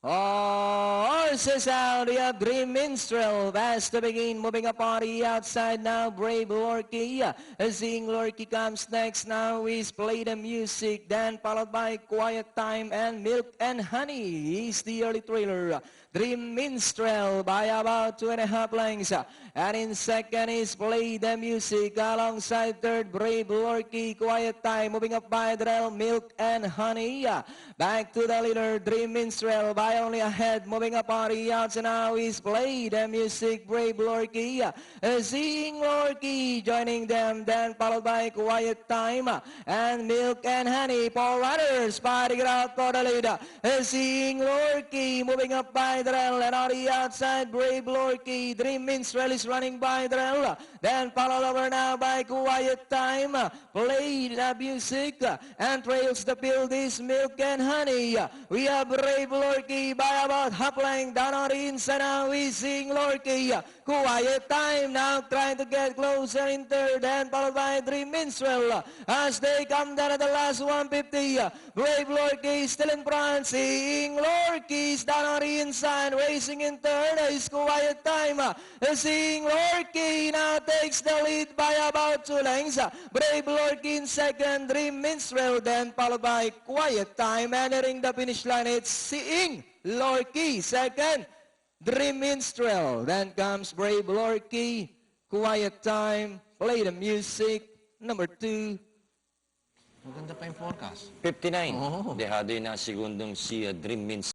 Horses out, we have Dream Minstrel, fast to begin, moving up on the outside now, Brave Lorky. Seeing Lorky comes next now is Play the Music, then followed by Quiet Time and Milk and Honey is the early trailer. Dream Minstrel by about 2.5 lengths. And in second is Play the Music, alongside third, Brave Lorky, Quiet Time, moving up by Drell, Milk and Honey. Back to the leader, Dream Minstrel by only ahead, moving up on the outside now is Play the Music, Brave Lorky. Seeing Lorky joining them, then followed by Quiet Time and Milk and Honey. Four runners fighting it out for the lead. Seeing Lorky moving up by Drell, and on the outside, Brave Lorky. Dream Minstrel is running by Drell, then followed over now by Quiet Time. Play the Music and trails the field is Milk and Honey. We have Brave Lorky by about half length down on the inside now. We seeing Lorky. Quiet Time now trying to get closer in third, and followed by Dream Minstrel as they come down at the last 150. Brave Lorky still in front. Seeing Lorky is down on the inside, racing in third is Quiet Time. Seeing Lorky now takes the lead by about 2 lengths. Brave Lorky in second, Dream Minstrel, then followed by Quiet Time. Entering the finish line, it's Seeing Lorky second, Dream Minstrel. Then comes Brave Lorky, Quiet Time, Play the Music, number 2. Maganda pa yung forecast. 59. Oo. Dehado yun na segundong si Dream Minstrel.